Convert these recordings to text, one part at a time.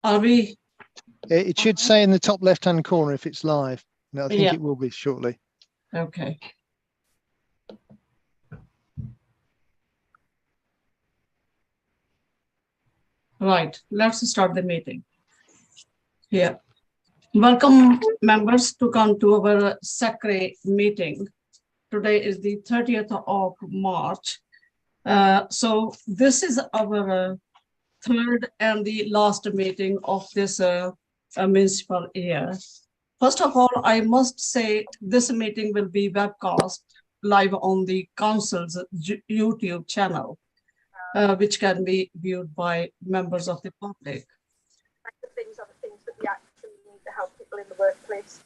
Are we? It should say in the top left-hand corner if it's live. No, I think it will be shortly. Okay. Right, let's start the meeting. Yeah. Welcome members to come to our SACRE meeting. Today is the 30th of March. So this is our third and the last meeting of this municipal year. First of all, I must say this meeting will be webcast live on the council's YouTube channel, which can be viewed by members of the public. The things are the things that we actually need to help people in the workplace.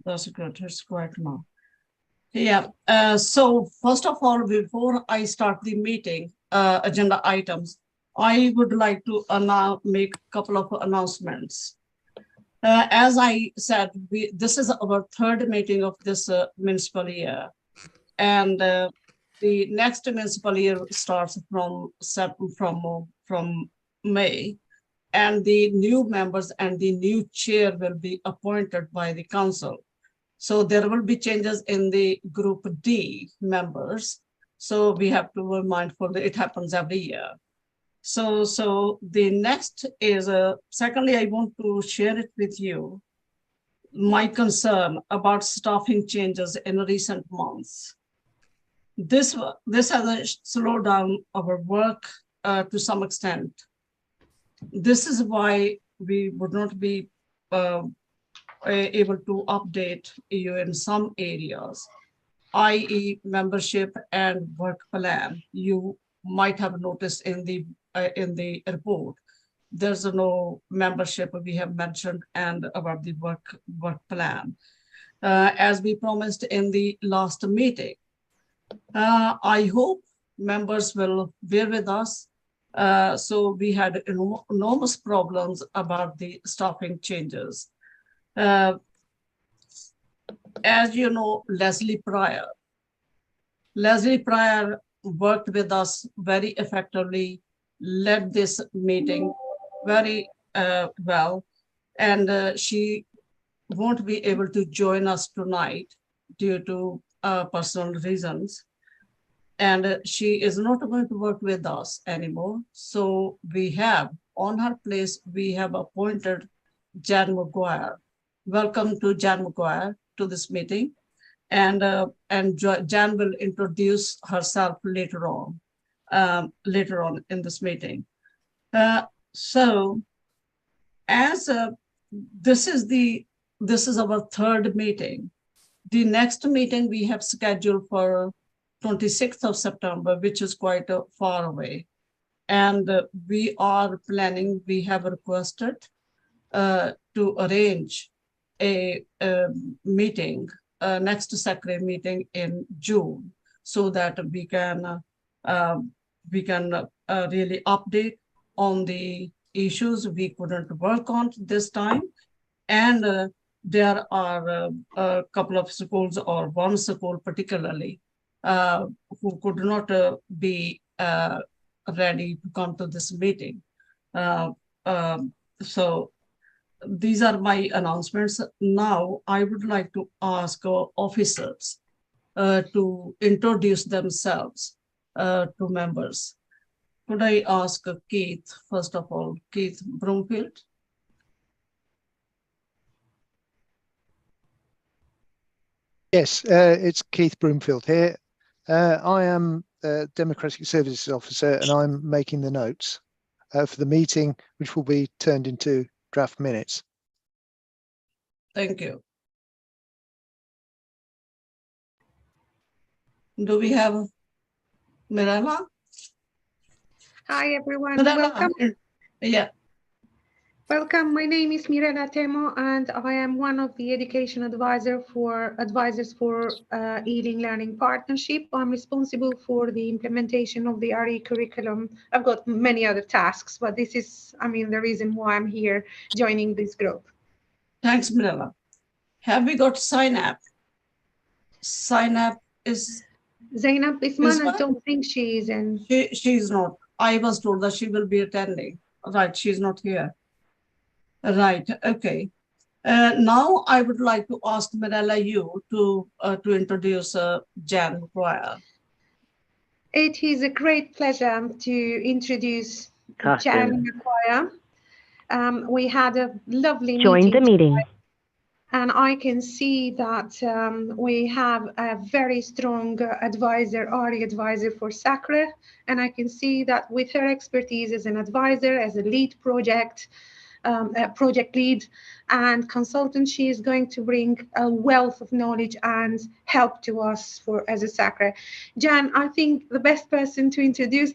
That's good. It's quiet now. Yeah. So first of all, before I start the meeting agenda items, I would like to make a couple of announcements. As I said, this is our third meeting of this municipal year, and the next municipal year starts from May, and the new members and the new chair will be appointed by the council. So there will be changes in the group D members. So we have to be mindful that it happens every year. So the next is, secondly, I want to share it with you, my concern about staffing changes in recent months. This has slowed down our work to some extent. This is why we would not be able to update you in some areas, i.e. membership and work plan. You might have noticed in the report, there's no membership we have mentioned and about the work plan. As we promised in the last meeting, I hope members will bear with us. So we had enormous problems about the staffing changes. As you know, Leslie Pryor worked with us very effectively, led this meeting very well, and she won't be able to join us tonight due to personal reasons. And she is not going to work with us anymore. So we have, on her place, we have appointed Jan McGuire. Welcome to Jan McGuire to this meeting. And Jan will introduce herself later on in this meeting. So as this is our third meeting. The next meeting we have scheduled for 26th of September, which is quite far away. And we have requested to arrange a meeting, next SACRE meeting in June, so that we can really update on the issues we couldn't work on this time. And there are a couple of schools, or one school particularly, who could not be ready to come to this meeting. So these are my announcements. Now I would like to ask officers to introduce themselves to members. Could I ask Keith, first of all, Keith Broomfield? Yes, it's Keith Broomfield here. I am a Democratic Services Officer, and I'm making the notes for the meeting, which will be turned into draft minutes. Thank you. Do we have Mirella? Hi, everyone. Mirella. Welcome. Yeah. Welcome. My name is Mirella Temo, and I am one of the education advisors for E-Learning Learning Partnership. I'm responsible for the implementation of the RE curriculum. I've got many other tasks, but this is, the reason why I'm here joining this group. Thanks, Mirella. Have we got sign up? Sign up is Zainab Isman, I what? don't think she is in. She's not. I was told that she will be attending. Right, she's not here. Right, okay. Now I would like to ask Mirella you to introduce Jan Royal. It is a great pleasure to introduce Jan Maguire. We had a lovely Join the meeting meeting. and I can see that we have a very strong advisor, RE advisor for SACRE, and I can see that with her expertise as an advisor, as a lead project lead and consultant, she is going to bring a wealth of knowledge and help to us as a SACRE. Jan, I think the best person to introduce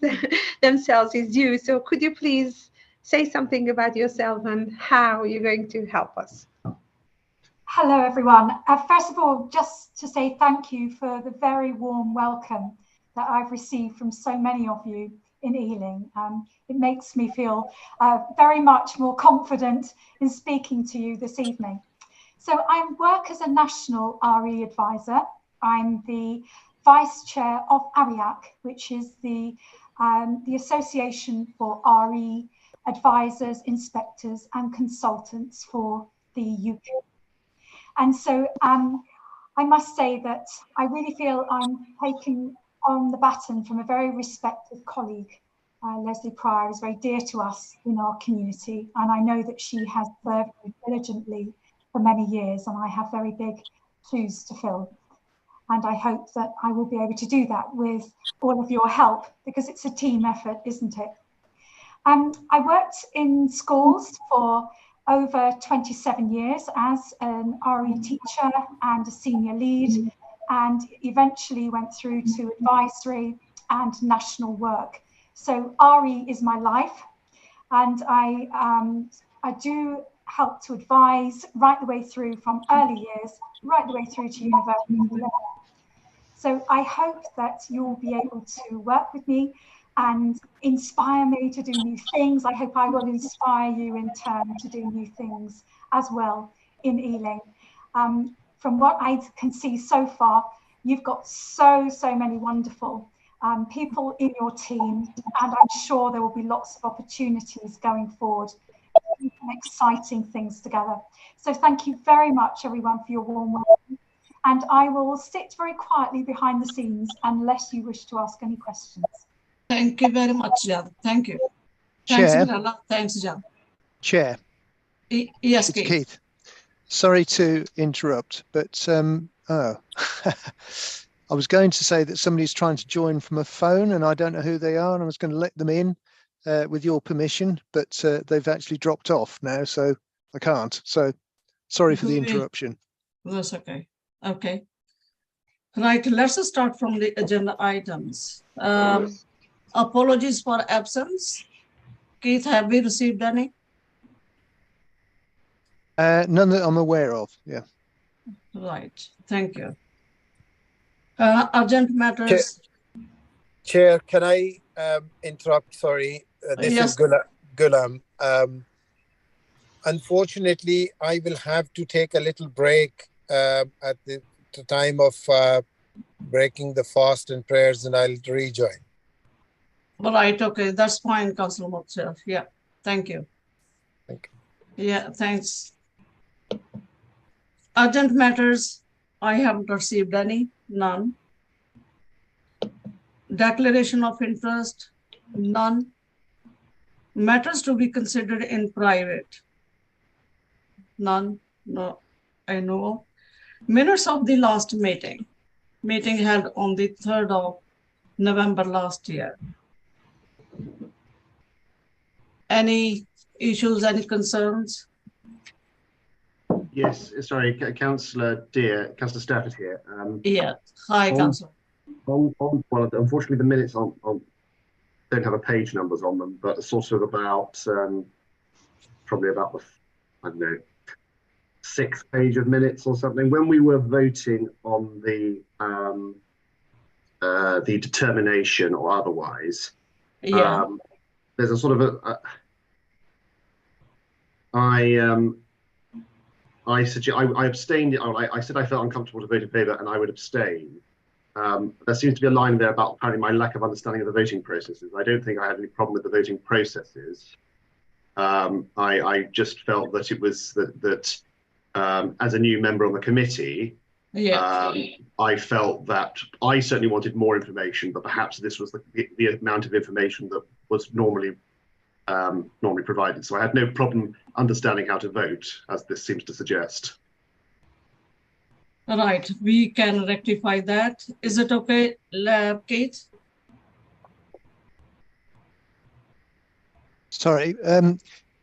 themselves is you. So could you please say something about yourself and how you're going to help us? Hello, everyone. First of all, just to say thank you for the very warm welcome that I've received from so many of you in Ealing. It makes me feel very much more confident in speaking to you this evening. So I work as a national RE advisor. I'm the vice chair of ARIAC, which is the Association for RE Advisors, Inspectors and Consultants for the UK. And so I must say that I really feel I'm taking on the baton from a very respected colleague. Leslie Pryor is very dear to us in our community, and I know that she has served me diligently for many years, and I have very big shoes to fill. And I hope that I will be able to do that with all of your help, because it's a team effort, isn't it? I worked in schools for over 27 years as an RE teacher and a senior lead, and eventually went through to advisory and national work. So RE is my life, and I do help to advise right the way through from early years, right the way through to university level. So I hope that you'll be able to work with me and inspire me to do new things. I hope I will inspire you in turn to do new things as well in Ealing. From what I can see so far, you've got so many wonderful people in your team, and I'm sure there will be lots of opportunities going forward, exciting things together. So thank you very much, everyone, for your warm welcome. And I will sit very quietly behind the scenes unless you wish to ask any questions. Thank you very much, Jan. Thank you. Chair. Thanks, Mirella. Thanks, Jan. Chair. Yes, It's Keith. Keith. Sorry to interrupt, but I was going to say that somebody's trying to join from a phone and I don't know who they are, and I was going to let them in with your permission, but they've actually dropped off now, so I can't. So sorry for the interruption. That's okay. Okay. Right, let's start from the agenda items. Apologies for absence. Keith, have we received any? None that I'm aware of, yeah. Right, thank you. Urgent matters. Chair, can I interrupt? Sorry, this Yes. is Gulam. Unfortunately, I will have to take a little break at the time of breaking the fast and prayers, and I'll rejoin. Right, okay, that's fine, Councillor Moksher. Yeah, thank you. Thank you. Yeah, thanks. Urgent matters, I haven't received any, none. Declaration of interest, none. Matters to be considered in private, none, no, I know. Minutes of the last meeting held on the 3rd of November last year. Any issues, any concerns? Yes, sorry, Councillor Stafford here. Yeah, hi, Councillor. Well, unfortunately, the minutes don't have a page numbers on them, but sort of about probably about the, I don't know, 6th page of minutes or something. When we were voting on the determination or otherwise, Yeah. there's a sort of I abstained. I said I felt uncomfortable to vote in favour, and I would abstain. there seems to be a line there about apparently my lack of understanding of the voting processes. I don't think I had any problem with the voting processes. I just felt that it was that as a new member on the committee, I felt that I certainly wanted more information, but perhaps this was the amount of information that was normally provided. So I had no problem understanding how to vote, as this seems to suggest. Right, we can rectify that. Is it okay, Kate? Sorry.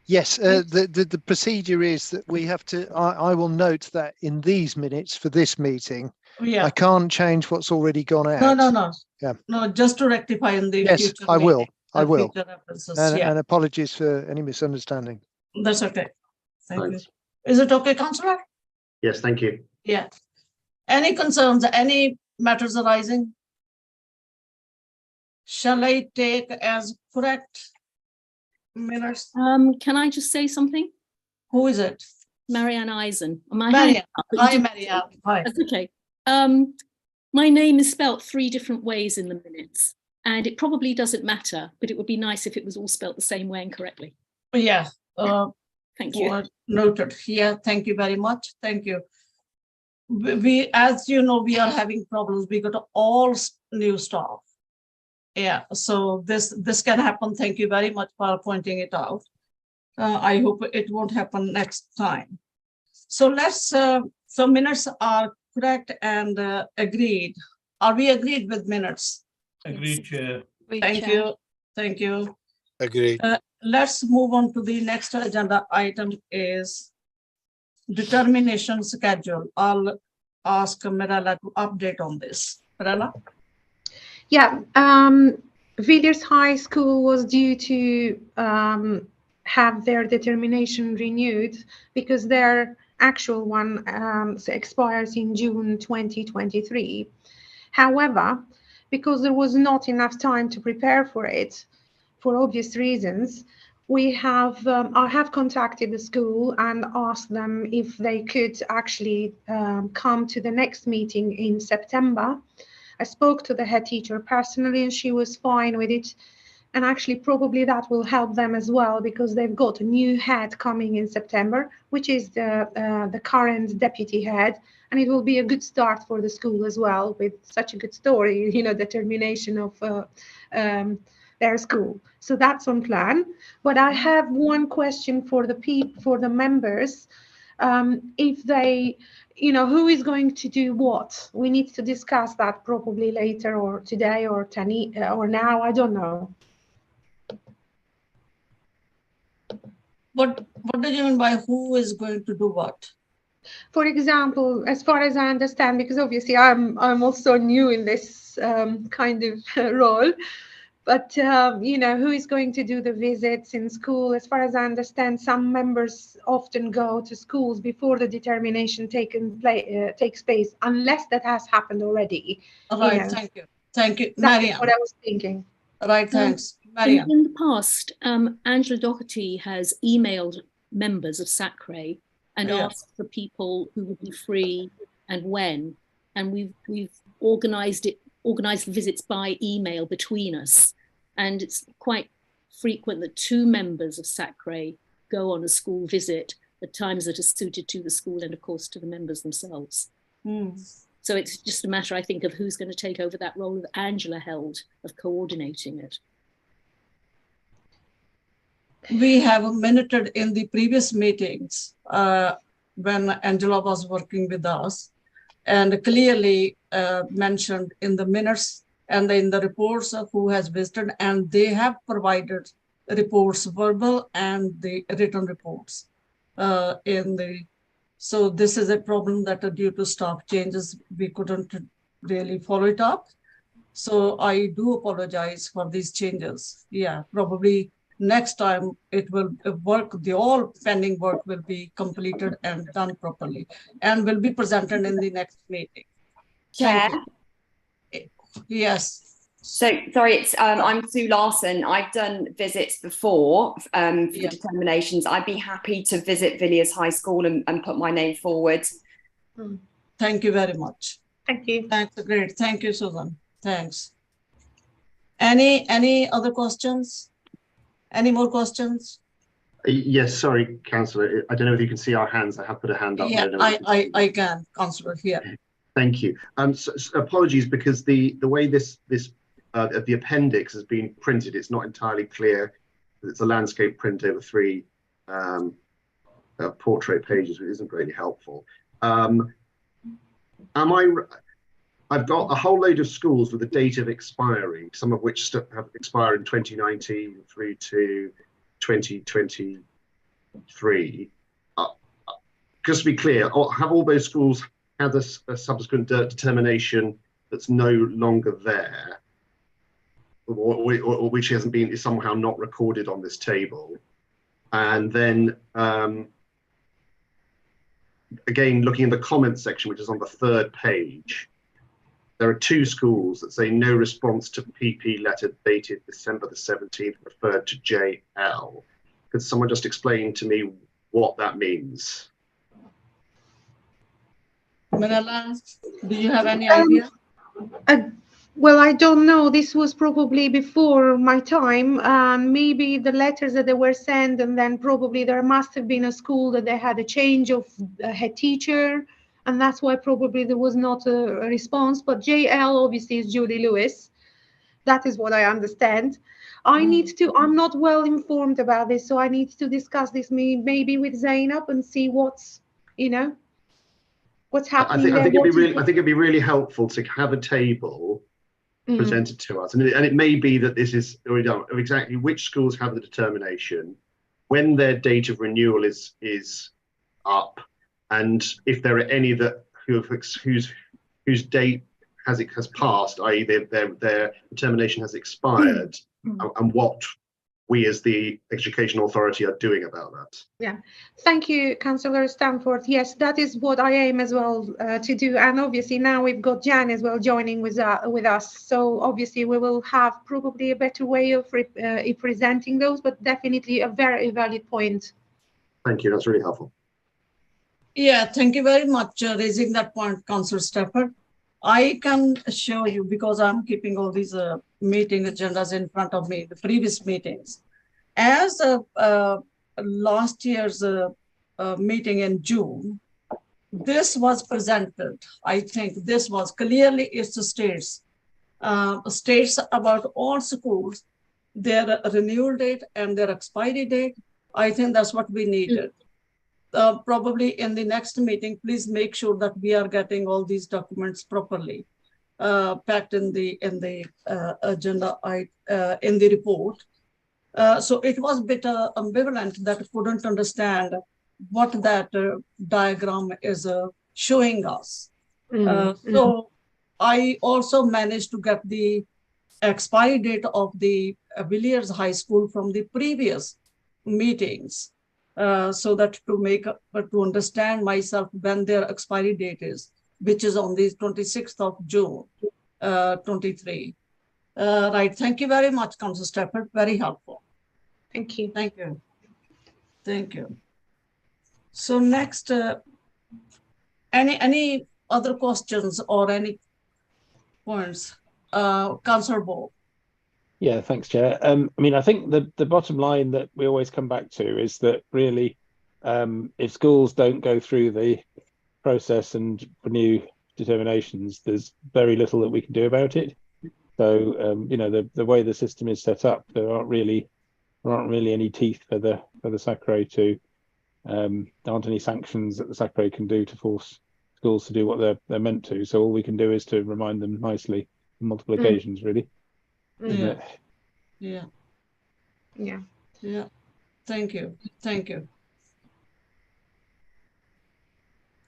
Yes, the procedure is that we have to, I will note that in these minutes for this meeting, I can't change what's already gone out. No. Yeah. No, just to rectify in the yes, future. I will. I will. And apologies for any misunderstanding. That's okay. Thank you. Is it okay, Councillor? Yes, thank you. Yeah. Any concerns, any matters arising? Shall I take as correct minutes? Can I just say something? Who is it? Marianne Eisen. Marianne. Hi, Marianne. Hi. That's okay. My name is spelt 3 different ways in the minutes, and it probably doesn't matter, but it would be nice if it was all spelt the same way and correctly. Yeah. Thank you. Noted. Yeah, thank you very much. Thank you. We, as you know, we are having problems. We got all new staff. Yeah, so this can happen. Thank you very much for pointing it out. I hope it won't happen next time. So let's, so minutes are correct and agreed. Are we agreed with minutes? Agreed, Chair. Thank you. Thank you. Agreed. Let's move on to the next agenda item is determination schedule. I'll ask Mirella to update on this. Mirella? Yeah, Villiers High School was due to have their determination renewed because their actual one expires in June 2023. However, because there was not enough time to prepare for it, for obvious reasons, we have I have contacted the school and asked them if they could actually come to the next meeting in September. I spoke to the head teacher personally and she was fine with it. And actually probably that will help them as well because they've got a new head coming in September, which is the current deputy head. And it will be a good start for the school as well with such a good story, you know, determination of their school. So that's on plan. But I have one question for the members. If they, you know, who is going to do what? We need to discuss that probably later or today or or now, I don't know. What do you mean by who is going to do what? For example, as far as I understand, because obviously I'm also new in this kind of role, but you know, who is going to do the visits in school? As far as I understand, some members often go to schools before the determination takes place, unless that has happened already. Right, you know. Thank you, That's Mariam. what I was thinking. Right, thanks, Mariam. In the past, Angela Doherty has emailed members of SACRE and asked for people who would be free and when, and we've organised the visits by email between us, and it's quite frequent that 2 members of SACRE go on a school visit at times that are suited to the school and of course to the members themselves. So it's just a matter, I think, of who's going to take over that role that Angela held of coordinating it. We have minuted in the previous meetings when Angela was working with us and clearly mentioned in the minutes and in the reports of who has visited, and they have provided reports, verbal and the written reports so this is a problem that due to staff changes, we couldn't really follow it up. So I do apologize for these changes. Yeah, probably next time it will work, the all pending work will be completed and done properly and will be presented in the next meeting. Chair? Yes. So, sorry, it's I'm Sue Larson. I've done visits before for the determinations. I'd be happy to visit Villiers High School and put my name forward. Thank you very much. Thank you. Thanks, great. Thank you, Susan. Thanks. Any other questions? Any more questions? Yes, sorry, Councillor. I don't know if you can see our hands. I have put a hand up. Yeah, I can, Councillor, here. Thank you. So apologies, because the way this the appendix has been printed, it's not entirely clear. It's a landscape print over 3 portrait pages, which isn't really helpful. I've got a whole load of schools with a date of expiry, some of which have expired in 2019 through to 2023. Just to be clear, have all those schools had a subsequent determination that's no longer there, or which hasn't been, is somehow not recorded on this table? And then again, looking in the comments section, which is on the 3rd page, there are 2 schools that say no response to PP letter dated December the 17th, referred to JL. Could someone just explain to me what that means? Manala, do you have any idea? Well, I don't know. This was probably before my time. Maybe the letters that they were sent, and then probably there must have been a school that they had a change of head teacher, and that's why probably there was not a response. But JL obviously is Julie Lewis. That is what I understand. I'm not well informed about this, so I need to discuss this maybe with Zainab and see what's happening. I think it'd be really helpful to have a table presented to us, and it may be that this is already done, of exactly which schools have the determination, when their date of renewal is up, and if there are any that whose date has passed, i.e. their determination has expired, and what we as the education authority are doing about that. Yeah, thank you, Councillor Stanford. Yes, that is what I aim as well to do. And obviously now we've got Jan as well joining with us. So obviously we will have probably a better way of presenting those, but definitely a very valid point. Thank you, that's really helpful. Yeah, thank you very much raising that point, Councillor Stafford. I can show you, because I'm keeping all these meeting agendas in front of me, the previous meetings. As last year's meeting in June, this was presented. I think this was clearly, it states about all schools, their renewal date and their expiry date. I think that's what we needed. Probably in the next meeting, please make sure that we are getting all these documents properly packed in the agenda, in the report. So it was a bit ambivalent, that couldn't understand what that diagram is showing us. So I also managed to get the expiry date of the Villiers High School from the previous meetings. So that to understand myself when their expiry date is, which is on the 26th of June, 23. Right. Thank you very much, Councillor Stafford. Very helpful. Thank you. Thank you. Thank you. So next, any other questions or any points? Councillor Bob. Yeah, thanks, Chair. I mean, I think the bottom line that we always come back to is that really, if schools don't go through the process and renew determinations, there's very little that we can do about it. So, the way the system is set up, there aren't really any teeth for the SACRE to. There aren't any sanctions that the SACRE can do to force schools to do what they're meant to. So all we can do is to remind them nicely on multiple occasions, really. Yeah. Thank you.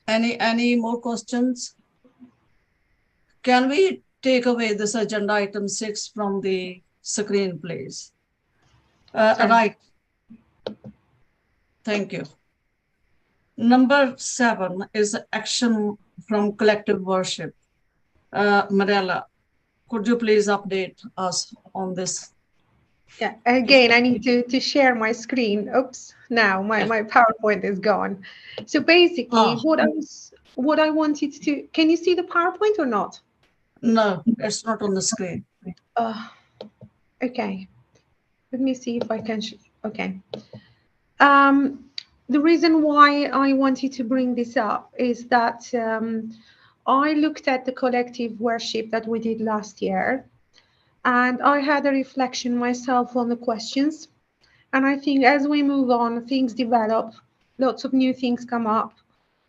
Any more questions? Can we take away this agenda item 6 from the screen, please? Right. Thank you. Number 7 is action from collective worship. Marella, could you please update us on this? Yeah, again, I need to share my screen. Oops, now my PowerPoint is gone. So basically what I was what I wanted to, can you see the PowerPoint or not? No, it's not on the screen. Okay, let me see if I can, okay. The reason why I wanted to bring this up is that I looked at the collective worship that we did last year, and I had a reflection myself on the questions. And I think as we move on, things develop, lots of new things come up,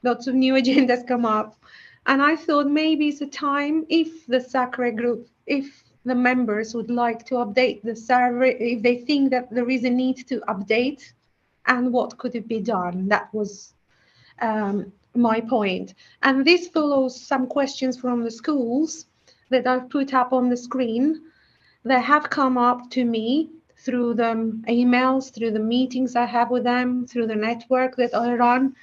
lots of new agendas come up. And I thought maybe it's a time, if the SACRE group, if the members would like to update the survey, if they think that there is a need to update, and what could it be done? That was my point. And this follows some questions from the schools that I've put up on the screen. They have come up to me through the emails, through the meetings I have with them, through the network that I run.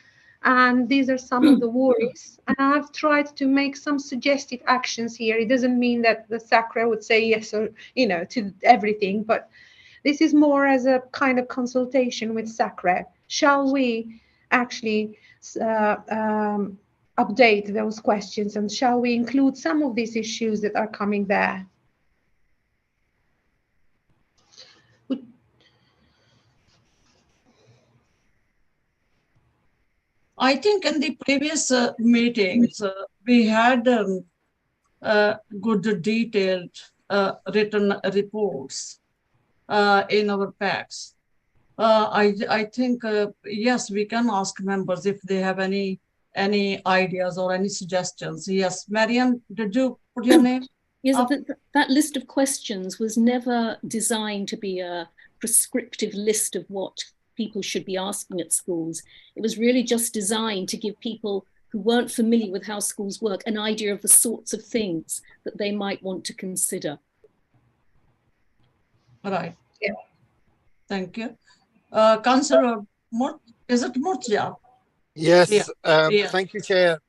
And these are some of the worries. And I've tried to make some suggested actions here. It doesn't mean that the SACRE would say yes or, you know, to everything, but this is more as a kind of consultation with SACRE. Shall we actually update those questions, and shall we include some of these issues that are coming there? I think in the previous meetings, we had good detailed written reports in our packs. I think, yes, we can ask members if they have any ideas or any suggestions. Yes, Mariam, did you put your name? Yes, that list of questions was never designed to be a prescriptive list of what people should be asking at schools. It was really just designed to give people who weren't familiar with how schools work an idea of the sorts of things that they might want to consider. Right. Yeah. Thank you. Councillor, is it Murtja? Yes, Yeah. Thank you, Chair.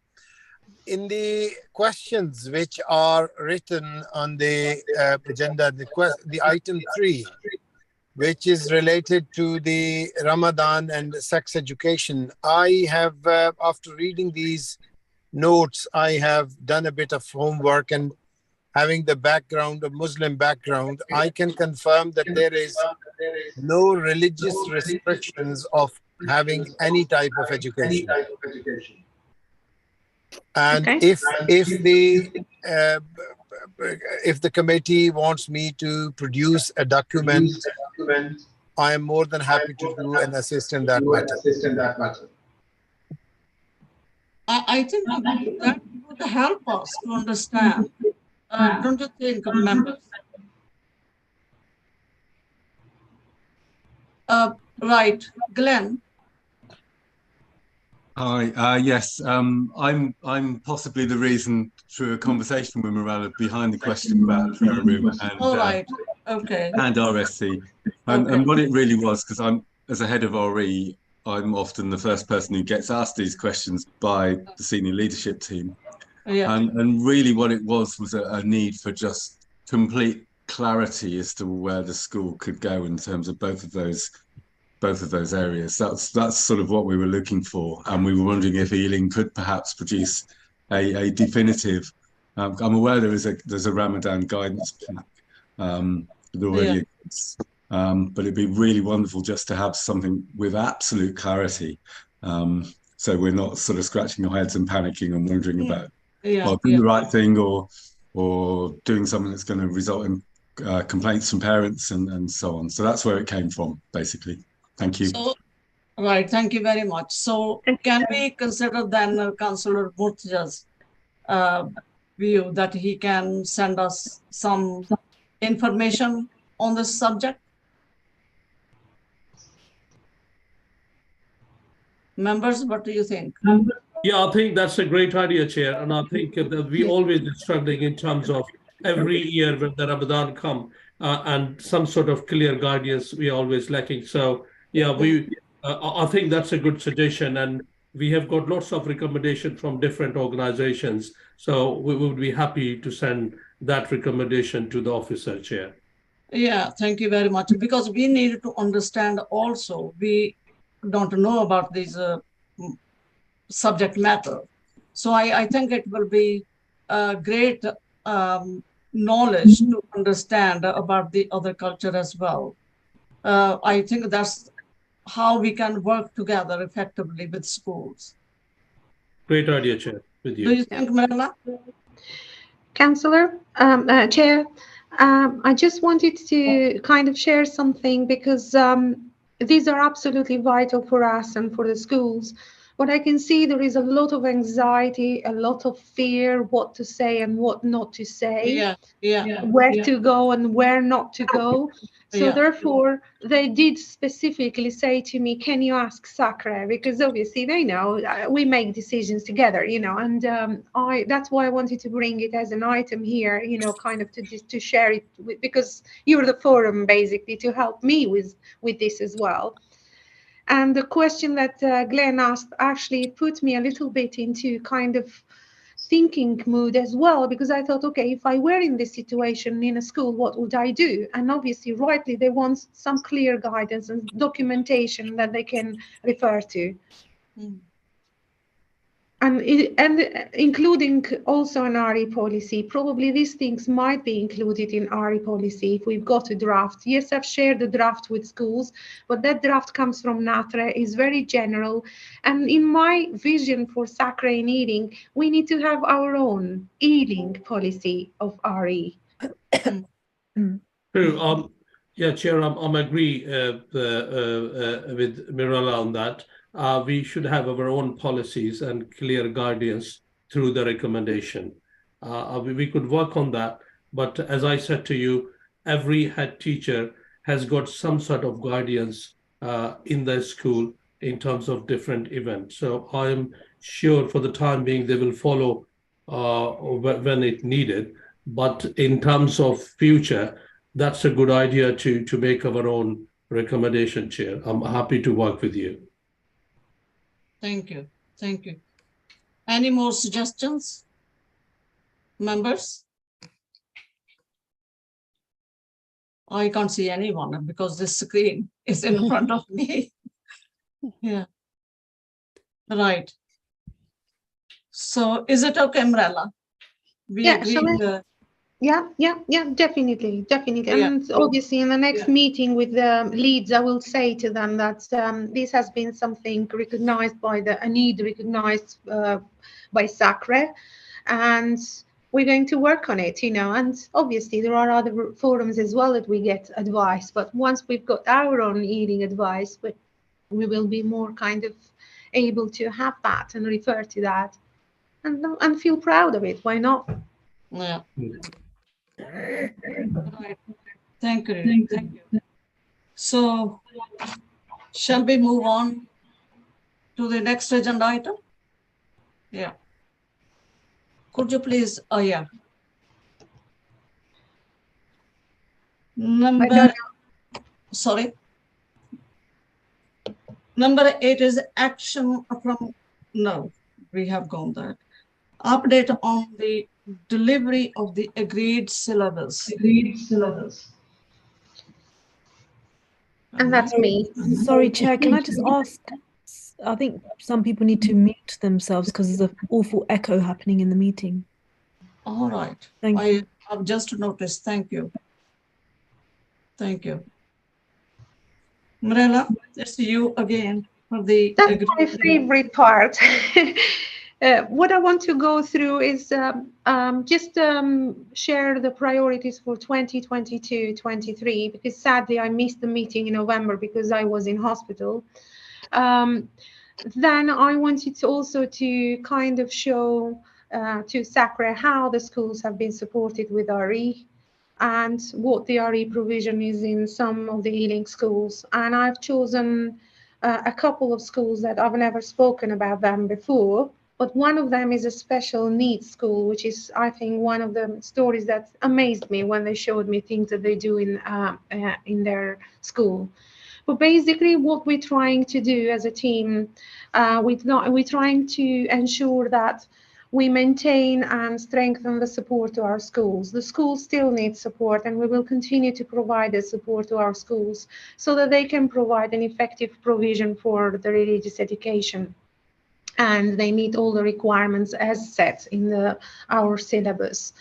In the questions which are written on the agenda, the item 3, which is related to the Ramadan and sex education, I have, after reading these notes, I have done a bit of homework, and having the background, a Muslim background, I can confirm that there is no religious restrictions of having any type of education. And Okay. if the committee wants me to produce a document, I am more than happy to do and assist in that matter. I think that would help us to understand. Don't you think, members? Right, Glenn. Hi. Yes. I'm possibly the reason through a conversation with Mirella behind the question about the prayer room and All right. Okay. and RSC, and what it really was, because I'm, as a head of RE, I'm often the first person who gets asked these questions by the senior leadership team. Yeah. And really what it was a need for just complete clarity as to where the school could go in terms of both of those areas. That's sort of what we were looking for, and we were wondering if Ealing could perhaps produce a definitive. I'm aware there's a Ramadan guidance pack that already exists, but it'd be really wonderful just to have something with absolute clarity, so we're not sort of scratching our heads and panicking and wondering about doing the right thing or doing something that's going to result in complaints from parents and so on. So that's where it came from, basically. Thank you. So, right, thank you very much. So can we consider then Councillor Murtja's view that he can send us some information on this subject? Members, what do you think? Yeah, I think that's a great idea, Chair. And I think that we always are struggling in terms of every year when the Ramadan come and some sort of clear guidance we are always lacking. So yeah, I think that's a good suggestion, and we have got lots of recommendations from different organizations. So we would be happy to send that recommendation to the officer, Chair. Yeah, thank you very much. Because we need to understand also, we don't know about this subject matter. So I think it will be a great knowledge to understand about the other culture as well. I think that's how we can work together effectively with schools. Great idea, Chair, with you. Do you think, Marilla? Councillor, Chair, I just wanted to kind of share something because these are absolutely vital for us and for the schools. But I can see there is a lot of anxiety, a lot of fear, what to say and what not to say, where to go and where not to go. So therefore, they did specifically say to me, can you ask SACRE? Because obviously they know we make decisions together, you know, and that's why I wanted to bring it as an item here, you know, kind of to share it with, because you're the forum basically to help me with this as well. And the question that Glenn asked actually put me a little bit into kind of thinking mood as well, because I thought, okay, if I were in this situation in a school, what would I do? And obviously, rightly, they want some clear guidance and documentation that they can refer to. Mm. And including also an RE policy. Probably these things might be included in RE policy if we've got a draft. Yes, I've shared the draft with schools, but that draft comes from NATRE, is very general. And in my vision for SACRE in Ealing, we need to have our own Ealing policy of RE. True. Yeah, Chair, I'm agree with Mirella on that. We should have our own policies and clear guidance through the recommendation. We could work on that, but as I said to you, every head teacher has got some sort of guidance in their school in terms of different events. So I'm sure for the time being they will follow when it needed. But in terms of future, that's a good idea to make our own recommendation, Chair. I'm happy to work with you. Thank you. Thank you. Any more suggestions? Members? I can't see anyone because this screen is in front of me. Yeah. Right. So is it okay, Mirella? We agreed. Yeah, definitely. And obviously in the next meeting with the leads, I will say to them that this has been something recognized by a need recognized by SACRE, and we're going to work on it, you know, and obviously there are other forums as well that we get advice, but once we've got our own eating advice, we will be more kind of able to have that and refer to that and feel proud of it. Why not? Yeah. Right. Thank you. Thank you. So, shall we move on to the next agenda item? Yeah. Could you please? Oh, yeah. Sorry. Number 8 is action from. No, we have gone that. Update on the delivery of the agreed syllabus. And that's me. Sorry, Chair, can I just ask? I think some people need to mute themselves because there's an awful echo happening in the meeting. All right. Thank you. I have just noticed. Thank you. Thank you. Mirella, it's you again for the. That's my favorite part. What I want to go through is just share the priorities for 2022-23, because sadly I missed the meeting in November because I was in hospital. Then I wanted to also to kind of show to SACRE how the schools have been supported with RE and what the RE provision is in some of the Ealing schools. And I've chosen a couple of schools that I've never spoken about them before, but one of them is a special needs school, which is, I think, one of the stories that amazed me when they showed me things that they do in their school. But basically what we're trying to do as a team, we're trying to ensure that we maintain and strengthen the support to our schools. The schools still need support, and we will continue to provide the support to our schools so that they can provide an effective provision for the religious education. and they meet all the requirements as set in our syllabus.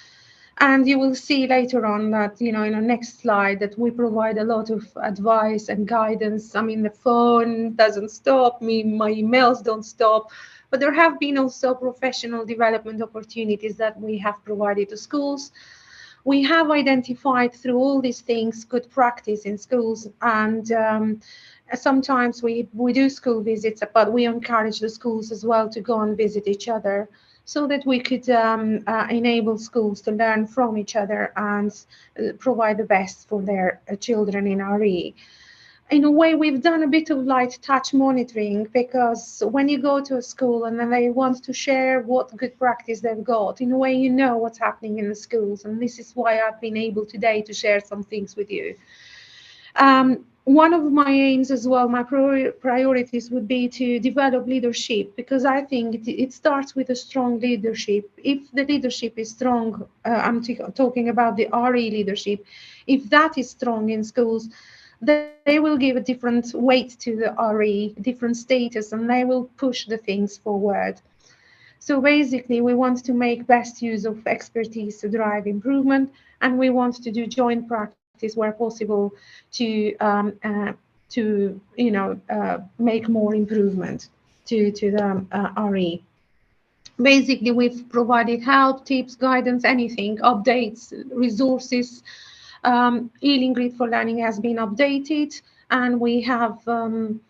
And you will see later on that, in the next slide, that we provide a lot of advice and guidance. I mean, the phone doesn't stop, my emails don't stop, but there have been also professional development opportunities that we have provided to schools. We have identified through all these things good practice in schools, and sometimes we do school visits, but we encourage the schools as well to go and visit each other, so that we could enable schools to learn from each other and provide the best for their children in RE. In a way, we've done a bit of light touch monitoring, because when you go to a school and then they want to share what good practice they've got, in a way, you know what's happening in the schools. And this is why I've been able today to share some things with you. One of my aims as well, my priorities would be to develop leadership, because I think it starts with a strong leadership. If the leadership is strong, I'm talking about the RE leadership, if that is strong in schools, they will give a different weight to the RE, different status, and they will push the things forward. So basically, we want to make best use of expertise to drive improvement, and we want to do joint practice where possible to make more improvement to the RE. Basically, we've provided help, tips, guidance, anything, updates, resources. E-Learning Grid for Learning has been updated, and we have some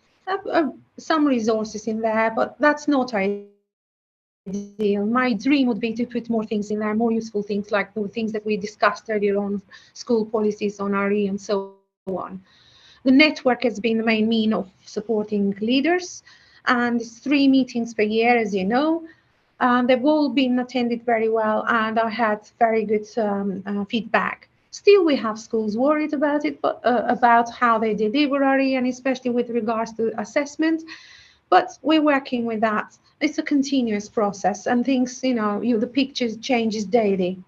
resources in there, but that's not ideal. My dream would be to put more things in there, more useful things, like the things that we discussed earlier on, school policies on RE and so on. The network has been the main mean of supporting leaders, and it's 3 meetings per year, as you know. They've all been attended very well, and I had very good feedback. Still, we have schools worried about it, but about how they deliver RE, and especially with regards to assessment. But we're working with that. It's a continuous process, and things, the picture changes daily.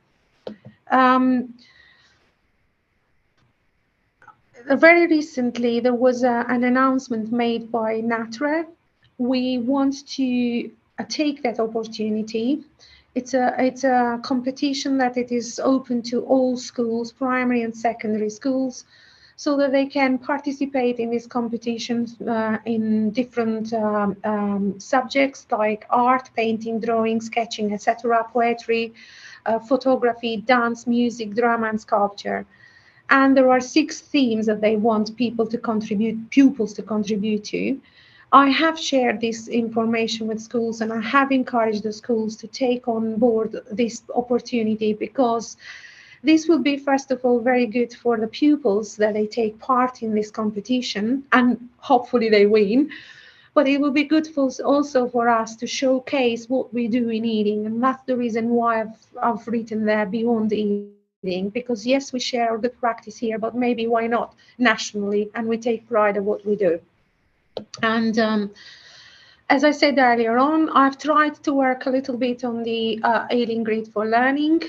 Very recently, there was an announcement made by SACRE. We want to take that opportunity. It's a competition that it is open to all schools, primary and secondary schools, so that they can participate in these competitions in different subjects like art, painting, drawing, sketching, etc., poetry, photography, dance, music, drama, and sculpture. And there are 6 themes that they want pupils to contribute to. I have shared this information with schools, and I have encouraged the schools to take on board this opportunity, because this will be, first of all, very good for the pupils that they take part in this competition, and hopefully they win. But it will be good also for us to showcase what we do in Ealing, and that's the reason why I've written there beyond Ealing, because yes, we share our good practice here, but maybe why not nationally, and we take pride in what we do. And as I said earlier on, I've tried to work a little bit on the E-Learning Grid for Learning.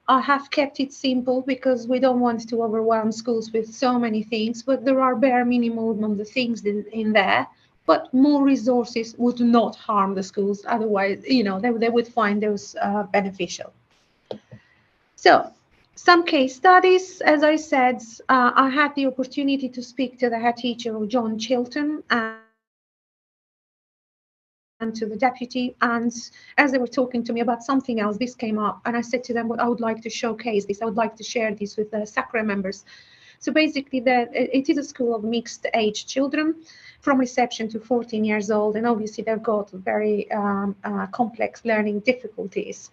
I have kept it simple because we don't want to overwhelm schools with so many things, but there are bare minimum of the things in there. But more resources would not harm the schools. Otherwise, they would find those beneficial. So, some case studies. As I said, I had the opportunity to speak to the head teacher of John Chilton and to the deputy, and as they were talking to me about something else, this came up, and I said to them, well, I would like to showcase this, I would like to share this with the SACRE members. So basically, it is a school of mixed age children from reception to 14 years old, and obviously they've got very complex learning difficulties.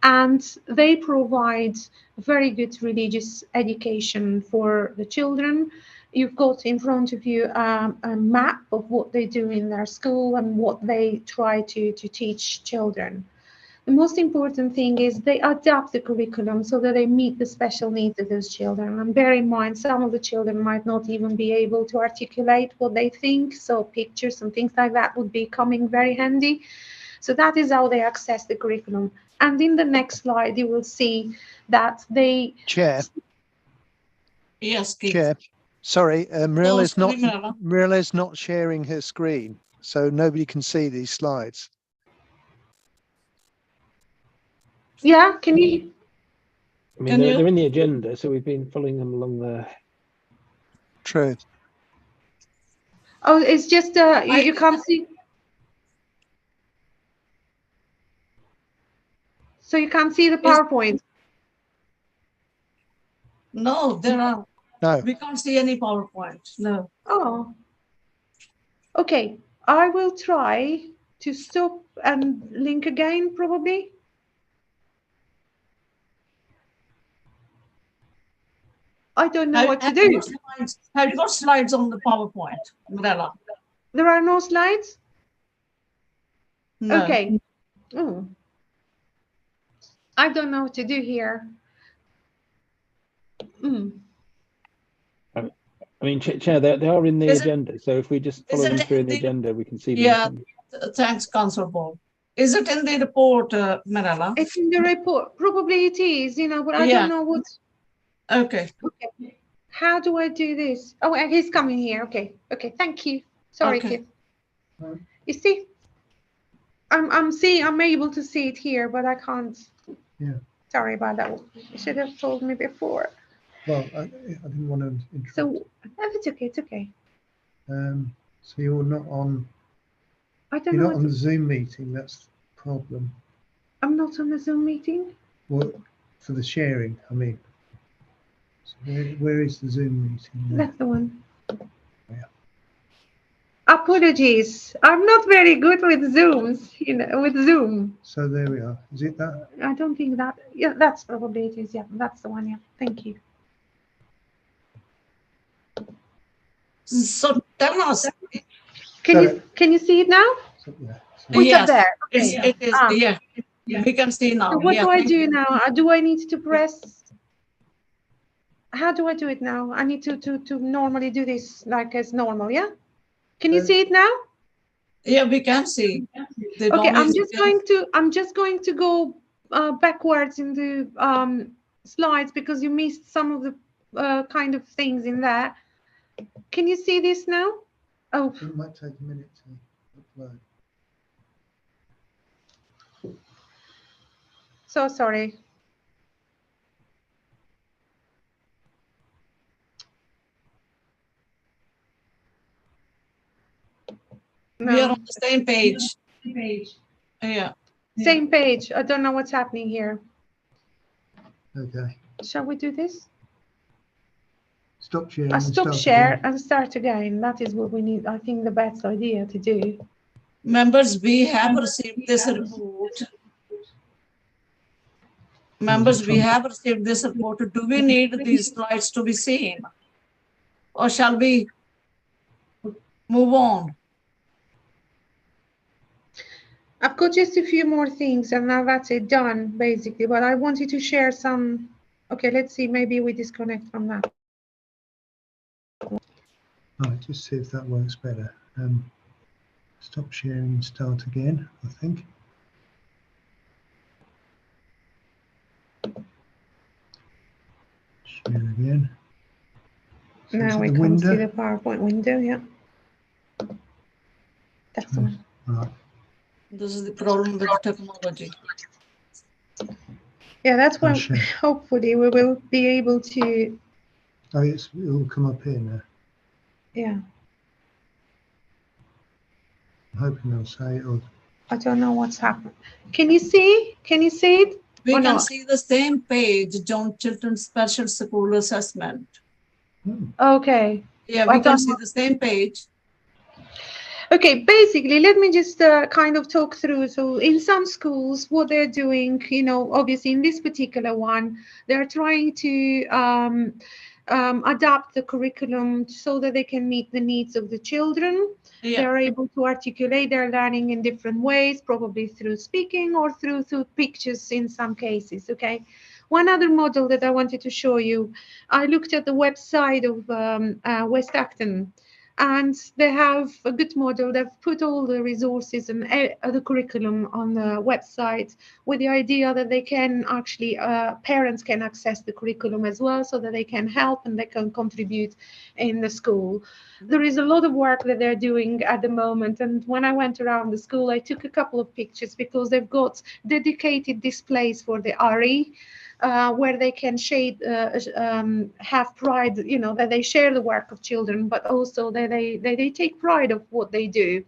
And they provide very good religious education for the children. You've got in front of you a map of what they do in their school and what they try to teach children. The most important thing is they adapt the curriculum so that they meet the special needs of those children. And bear in mind, some of the children might not even be able to articulate what they think, so pictures and things like that would be coming very handy. So that is how they access the curriculum. And in the next slide, you will see that they... Chair. Yes, Keith. Chair. Sorry, Mirella's not sharing her screen, so nobody can see these slides. Yeah, can you? I mean, they're in the agenda, so we've been following them along there. True. Oh, it's just you can't see. So you can't see the PowerPoint. No, there are. No. We can't see any PowerPoint. No. Oh. Okay, I will try to stop and link again, probably. I don't know what to do. Have you got slides on the PowerPoint, Mirella? There are no slides? No. Okay. Oh. I don't know what to do here. I mean, Chair, they are in the agenda, so if we just follow them through in the agenda, we can see them. Yeah, thanks, Councillor Bob. Is it in the report, Mirella? It's in the report. Probably it is, but I don't know what. Okay. Okay. How do I do this? Oh, he's coming here. Okay. Okay. Thank you. Sorry, Keith. You see, I'm able to see it here, but I can't. Yeah. Sorry about that. You should have told me before. Well, I didn't want to interrupt. So, it's okay. It's okay. So you're not on. I don't You're know. not on the Zoom meeting. That's the problem. I'm not on the Zoom meeting. Well, for the sharing, I mean. So where is the Zoom meeting? That's the one. Yeah. Apologies. I'm not very good with Zooms, with Zoom. So there we are. Is it that? I don't think that. Yeah, that's probably it is. Yeah, that's the one. Yeah. Thank you. So tell us. Can you see it now? What's up there? Okay. It is. Yeah. We can see now. So what do I do now? Do I need to press? How do I do it now? I need to normally do this like as normal. Yeah. Can you see it now? Yeah, we can see. Okay, I'm just going to go backwards in the slides because you missed some of the kind of things in there. Can you see this now? Oh, it might take a minute to upload. So sorry. We are on the same page. Yeah. Same page. I don't know what's happening here. Okay. Shall we do this? Stop sharing. Stop share and start again. That is what we need. I think the best idea to do. Members, we have received this report. Members, we have received this report. Do we need these slides to be seen? Or shall we move on? I've got just a few more things and now that's it done basically, but I wanted to share some. Okay, let's see, maybe we disconnect from that. Right, just see if that works better. Stop sharing and start again, I think. Share again. So now we can see the PowerPoint window, yeah. That's the one. Right. This is the problem with technology. Yeah, that's why hopefully we will be able to. Oh, it will come up here now. Yeah. I'm hoping they'll say it. Or... I don't know what's happened. Can you see? Can you see it? We can see the same page, John Chilton Special School Assessment. Okay. Yeah, we can see the same page. Okay, basically, let me just kind of talk through. So in some schools, what they're doing, obviously in this particular one, they're trying to adapt the curriculum so that they can meet the needs of the children. Yeah. They're able to articulate their learning in different ways, probably through speaking or through pictures in some cases, okay? One other model that I wanted to show you, I looked at the website of West Acton. And they have a good model. They've put all the resources and the curriculum on the website with the idea that they can actually, parents can access the curriculum as well, so that they can help and they can contribute in the school. There is a lot of work that they're doing at the moment. And when I went around the school, I took a couple of pictures because they've got dedicated displays for the RE. Where they can have pride, you know, that they share the work of children, but also that they take pride of what they do.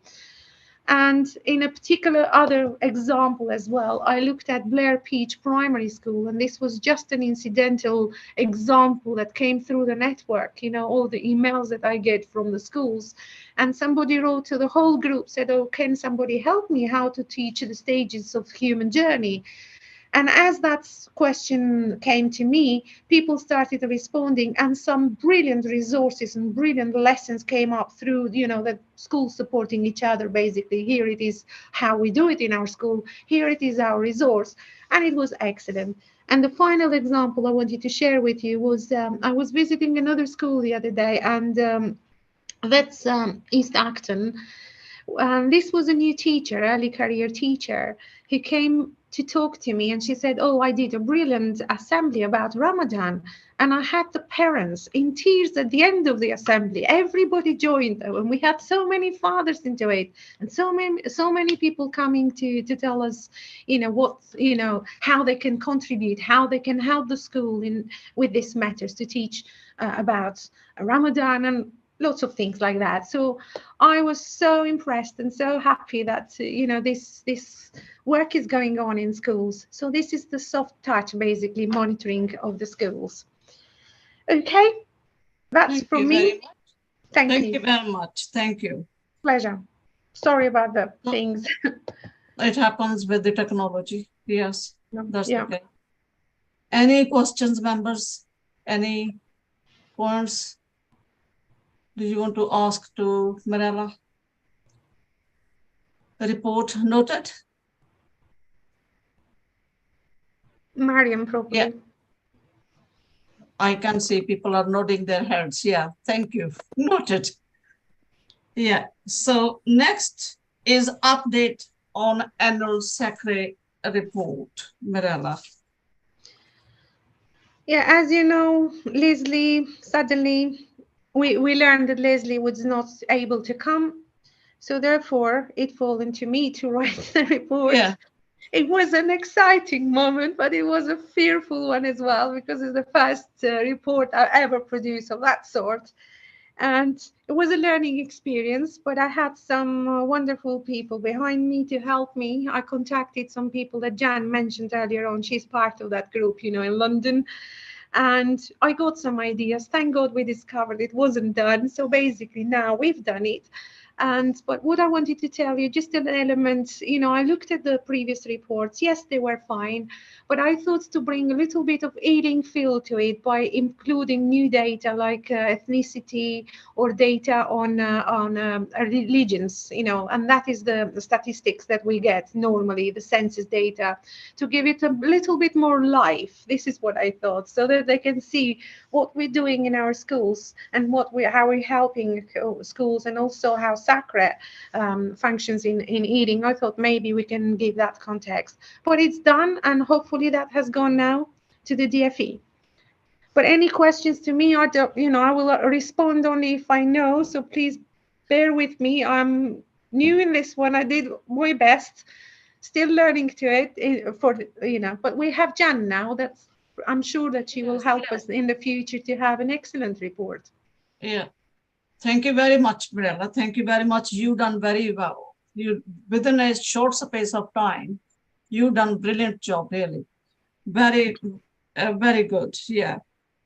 And in a particular other example as well, I looked at Blair Peach Primary School, and this was just an incidental example that came through the network, you know, all the emails that I get from the schools. And somebody wrote to the whole group, said, oh, can somebody help me how to teach the stages of human journey? And as that question came to me, people started responding, and some brilliant resources and brilliant lessons came up through, you know, the schools supporting each other. Basically, here it is how we do it in our school. Here it is our resource. And it was excellent. And the final example I wanted to share with you was I was visiting another school the other day, and that's East Acton. This was a new teacher, early career teacher, who came to talk to me, and she said, oh, I did a brilliant assembly about Ramadan, and I had the parents in tears at the end of the assembly. Everybody joined, and we had so many fathers into it, and so many people coming to tell us, you know, what, you know, how they can contribute, how they can help the school in with these matters to teach about Ramadan and lots of things like that. So I was so impressed and so happy that, you know, this work is going on in schools. So this is the soft touch, basically, monitoring of the schools. Okay, that's from me. Thank you very much. Thank you. Pleasure. Sorry about the things. It happens with the technology. Yes, that's yeah. okay. Any questions, members? Any points? Do you want to ask to Mirella? Report noted. Mariam, probably. Yeah. I can see people are nodding their heads. Yeah, thank you. Noted. Yeah, so next is update on annual SACRE report. Mirella. Yeah, as you know, Leslie, suddenly we learned that Leslie was not able to come. So therefore, it fallen to me to write the report. Yeah. It was an exciting moment, but it was a fearful one as well, because it's the first report I ever produced of that sort. And it was a learning experience, but I had some wonderful people behind me to help me. I contacted some people that Jan mentioned earlier on. She's part of that group, you know, in London. And I got some ideas. Thank God we discovered it wasn't done. So basically now we've done it. But what I wanted to tell you, just an element, you know, I looked at the previous reports. Yes, they were fine, but I thought to bring a little bit of eating feel to it by including new data like ethnicity or data on religions, you know, and that is the statistics that we get normally, the census data, to give it a little bit more life. This is what I thought, so that they can see what we're doing in our schools and how we're helping schools, and also how SACRE functions in eating. I thought maybe we can give that context, but it's done, and hopefully that has gone now to the DFE. But any questions to me, I will respond only if I know, so please bear with me. I'm new in this one. I did my best, still learning to it but we have Jan now. I'm sure that she will help us in the future to have an excellent report. Yeah. Thank you very much, Mirella. Thank you very much. You've done very well. Within a short space of time, you've done a brilliant job, really. Very, very good. Yeah.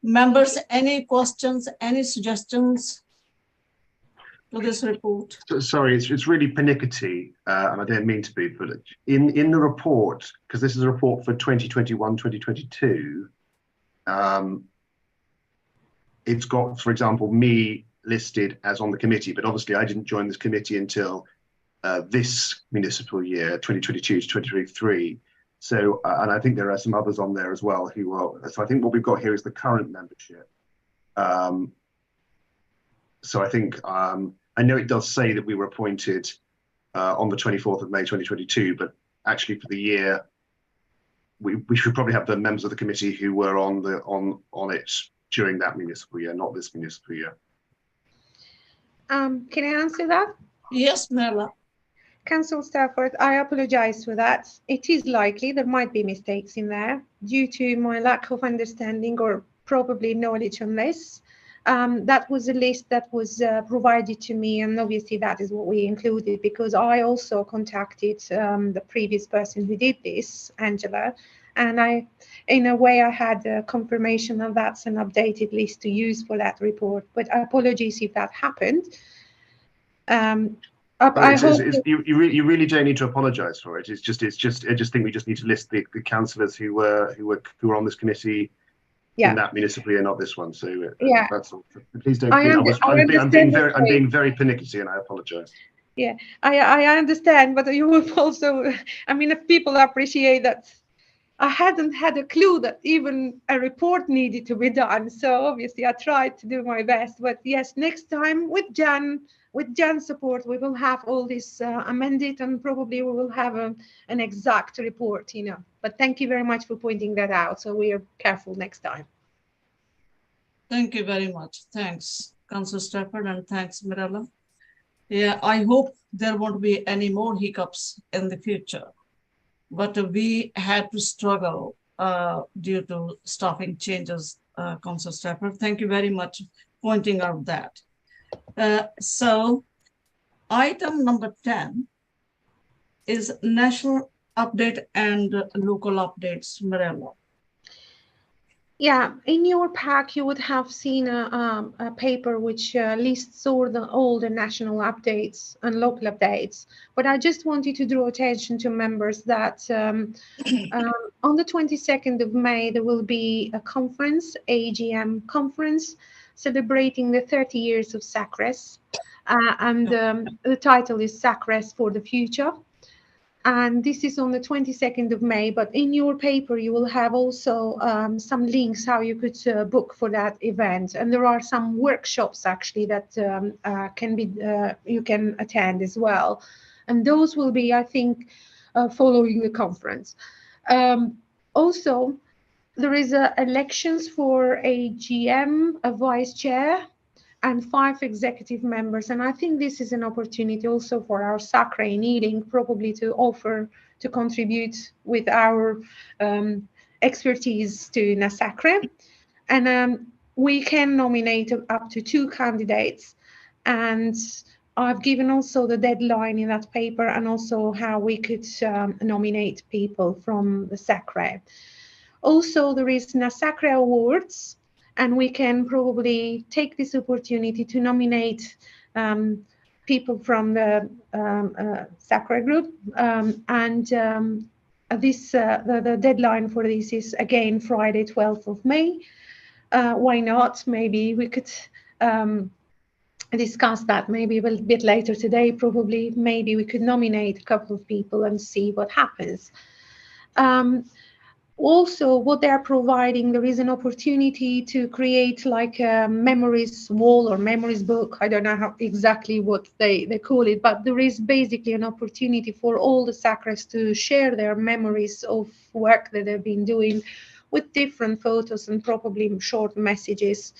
Members, any questions, any suggestions to this report? Sorry, it's really pernickety, and I don't mean to be, but in the report, because this is a report for 2021-2022, it's got, for example, me listed as on the committee, but obviously I didn't join this committee until this municipal year, 2022 to 2023. So, and I think there are some others on there as well who are, so I think what we've got here is the current membership. so I think I know it does say that we were appointed on the 24th of May 2022, but actually for the year, we should probably have the members of the committee who were on it during that municipal year, not this municipal year. Can I answer that? Yes, Mela. Councillor Stafford, I apologise for that. It is likely there might be mistakes in there due to my lack of understanding or probably knowledge on this. That was a list that was provided to me, and obviously that is what we included because I also contacted the previous person who did this, Angela, and in a way I had a confirmation that that's an updated list to use for that report, but apologies if that happened. You really don't need to apologise for it. I just think we just need to list the councillors who were on this committee in that municipal year, not this one. So that's all. Please don't. I'm being very pernickety, and I apologise. Yeah, I understand, but you will also. I mean, if people appreciate that, I hadn't had a clue that even a report needed to be done. So obviously, I tried to do my best. But yes, next time with Jan's support, we will have all this amended, and probably we will have an exact report, you know. But thank you very much for pointing that out. So we are careful next time. Thank you very much. Thanks, Councillor Stafford, and thanks, Mirella. Yeah, I hope there won't be any more hiccups in the future. But we had to struggle due to staffing changes, Councillor Stafford. Thank you very much for pointing out that. So item number 10 is national update and local updates, Mirella. Yeah, in your pack, you would have seen a paper which lists all the national updates and local updates. But I just wanted to draw attention to members that on the 22nd of May, there will be a conference, AGM conference, celebrating the 30 years of SACRE. And the title is SACRE for the Future. And this is on the 22nd of May, but in your paper, you will have also some links how you could book for that event. And there are some workshops actually that you can attend as well. And those will be, I think, following the conference. Also, there is elections for a GM, a vice chair, and 5 executive members. And I think this is an opportunity also for our SACRE in Ealing probably to offer, to contribute with our expertise to SACRE. And we can nominate up to 2 candidates. And I've given also the deadline in that paper and also how we could nominate people from the SACRE. Also, there is SACRE Awards, and we can probably take this opportunity to nominate people from the SACRE group. The deadline for this is again Friday, 12th of May. Why not? Maybe we could discuss that maybe a bit later today, probably. Maybe we could nominate a couple of people and see what happens. Also, what they are providing, there is an opportunity to create like a memories wall or memories book. I don't know how exactly what they call it, but there is basically an opportunity for all the SACREs to share their memories of work that they've been doing with different photos and probably short messages.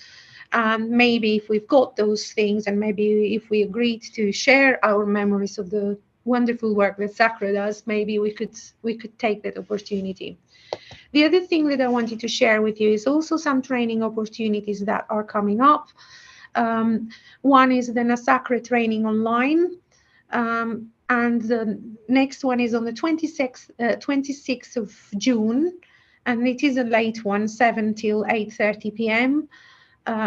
And maybe if we've got those things and maybe if we agreed to share our memories of the wonderful work that SACRE does, maybe we could take that opportunity. The other thing that I wanted to share with you is also some training opportunities that are coming up. One is the SACRE training online, and the next one is on the 26th of June, and it is a late one, 7 till 8:30 p.m.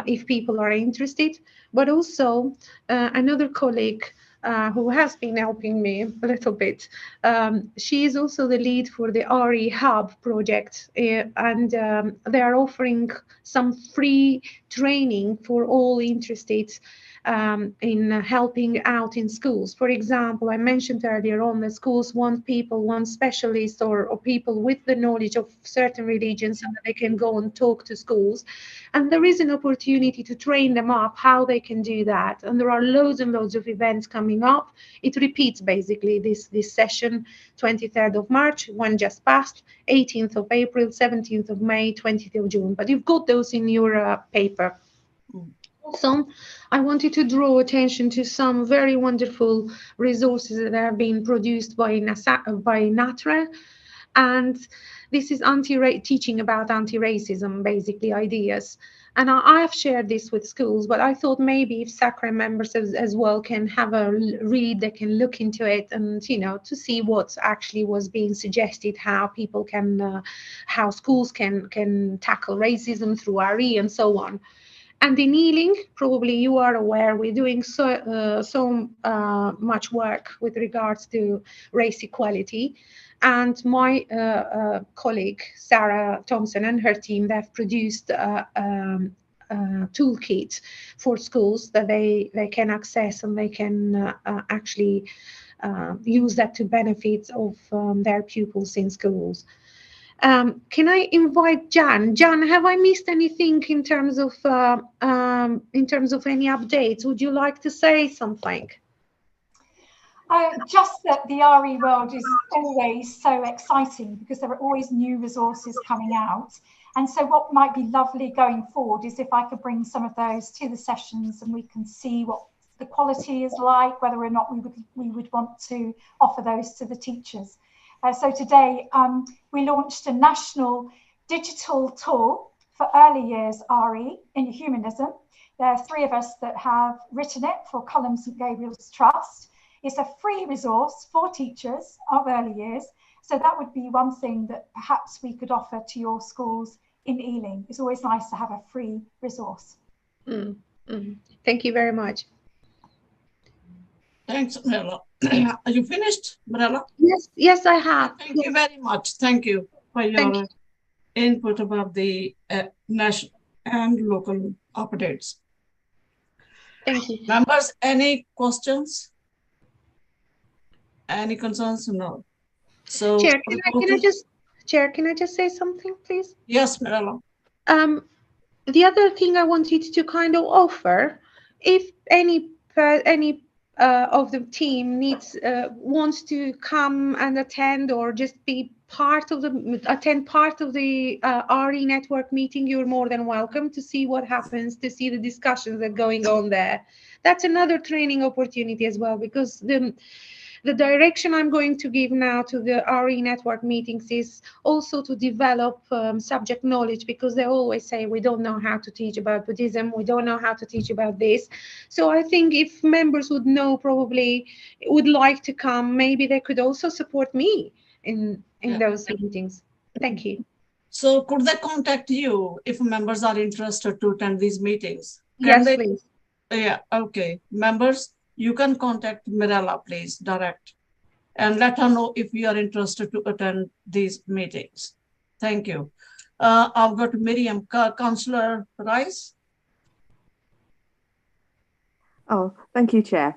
If people are interested. But also another colleague who has been helping me a little bit. She is also the lead for the RE Hub project, and they are offering some free training for all interested in helping out in schools. For example, I mentioned earlier on that schools want specialists or people with the knowledge of certain religions, so that they can go and talk to schools. And there is an opportunity to train them up how they can do that. And there are loads and loads of events coming up. It repeats basically this session, 23rd of March, one just passed, 18th of April, 17th of May, 20th of June. But you've got those in your paper. Also, I wanted to draw attention to some very wonderful resources that have been produced by SACRE, and this is teaching about anti-racism, basically ideas. And I have shared this with schools, but I thought maybe if SACRE members as well can have a read, they can look into it and, you know, to see what actually was being suggested, how people can, how schools can tackle racism through RE and so on. And in Ealing, probably you are aware, we're doing so much work with regards to race equality. And my colleague, Sarah Thompson, and her team, they've produced a toolkit for schools that they can access, and they can actually use that to benefit of their pupils in schools. Can I invite Jan? Jan, have I missed anything in terms of any updates? Would you like to say something? Just that the RE world is always so exciting because there are always new resources coming out. And so what might be lovely going forward is if I could bring some of those to the sessions and we can see what the quality is like, whether or not we would want to offer those to the teachers. So today we launched a national digital tool for early years RE in humanism. There are 3 of us that have written it for Column St Gabriel's Trust. It's a free resource for teachers of early years. So that would be one thing that perhaps we could offer to your schools in Ealing. It's always nice to have a free resource. Thank you very much. Thanks, Mirella. Are you finished, Mirella? Yes, I have. Thank you very much. Thank you for your input about the national and local updates. Thank you. Members, any questions? Any concerns? No. So, Chair, can I just say something, please? Yes, Mirella. The other thing I wanted to kind of offer, if any of the team wants to come and attend or just be attend part of the RE network meeting, you're more than welcome to see what happens, to see the discussions that are going on there. That's another training opportunity as well, because the direction I'm going to give now to the RE network meetings is also to develop subject knowledge, because they always say we don't know how to teach about Buddhism, we don't know how to teach about this. So I think if members would know, probably would like to come, maybe they could also support me in those meetings. Thank you. So could they contact you if members are interested to attend these meetings? Yes, please. Yeah, okay. Members, you can contact Mirella, please, direct, and let her know if you are interested to attend these meetings. Thank you. I'll go to Miriam. Councillor Rice. Oh, thank you, Chair.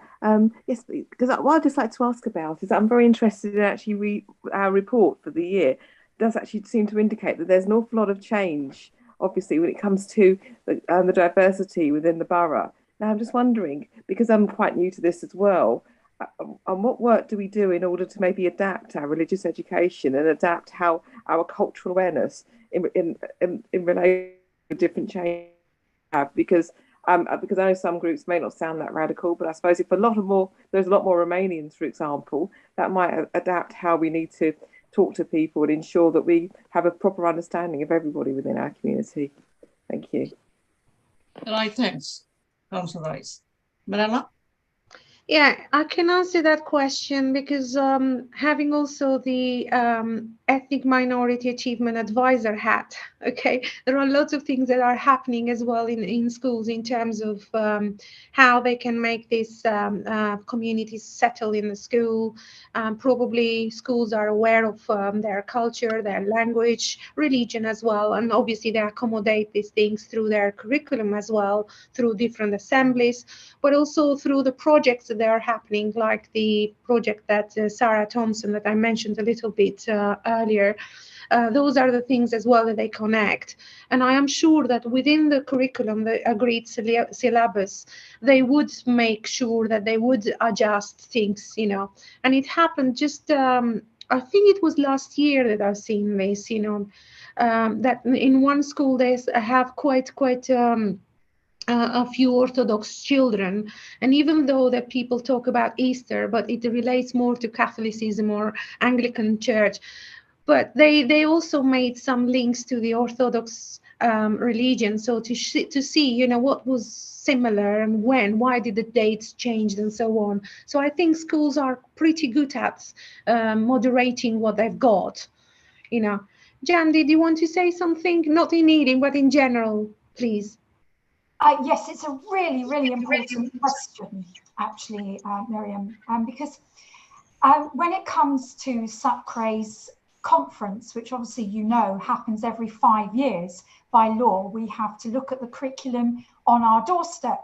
Yes, because what I'd just like to ask about is that I'm very interested in actually our report for the year. It does actually seem to indicate that there's an awful lot of change, obviously, when it comes to the diversity within the borough. Now, I'm just wondering, because I'm quite new to this as well, what work do we do in order to maybe adapt our religious education and adapt how our cultural awareness in relation to different changes have? Because I know some groups may not sound that radical, but I suppose if there's a lot more Romanians, for example, that might adapt how we need to talk to people and ensure that we have a proper understanding of everybody within our community. Thank you. Right, thanks, Councillor Rice. Mirella? Yeah, I can answer that question because having also the ethnic minority achievement advisor hat, okay, there are lots of things that are happening as well in schools in terms of how they can make these communities settle in the school. Probably schools are aware of their culture, their language, religion as well, and obviously they accommodate these things through their curriculum as well, through different assemblies, but also through the projects that are happening, like the project that Sarah Thompson that I mentioned a little bit earlier. Those are the things as well that they connect. And I am sure that within the curriculum, the agreed syllabus, they would make sure that they would adjust things, you know. And it happened just, I think it was last year that I've seen this, you know, that in one school they have quite a few Orthodox children, and even though that people talk about Easter, but it relates more to Catholicism or Anglican Church, but they also made some links to the Orthodox religion, so to see, you know, what was similar and why did the dates change and so on. So I think schools are pretty good at moderating what they've got, you know. Jan, did you want to say something? Not in Ealing, but in general, please. Yes, it's a really, really important question, actually, Miriam, because when it comes to SACRE's conference, which obviously you know happens every 5 years by law, we have to look at the curriculum on our doorstep.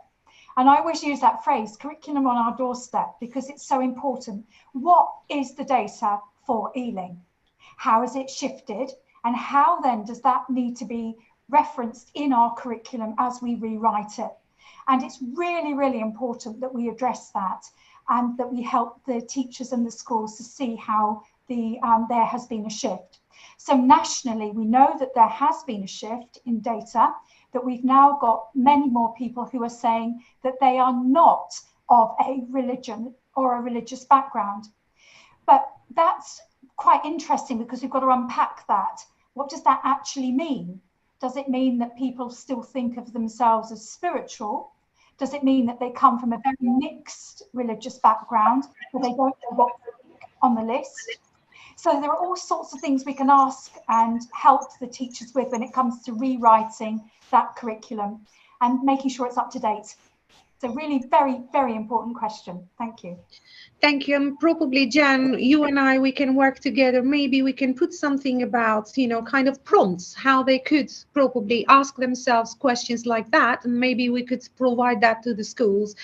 And I always use that phrase, curriculum on our doorstep, because it's so important. What is the data for Ealing? How has it shifted? And how then does that need to be referenced in our curriculum as we rewrite it? And it's really, really important that we address that and that we help the teachers and the schools to see how there has been a shift. So nationally, we know that there has been a shift in data, that we've now got many more people who are saying that they are not of a religion or a religious background. But that's quite interesting because we've got to unpack that. What does that actually mean? Does it mean that people still think of themselves as spiritual? Does it mean that they come from a very mixed religious background, but they don't know what on the list? So there are all sorts of things we can ask and help the teachers with when it comes to rewriting that curriculum and making sure it's up to date. So really very, very important question. Thank you. Thank you. And probably, Jan, you and I, we can work together. Maybe we can put something about, you know, kind of prompts, how they could probably ask themselves questions like that. And maybe we could provide that to the schools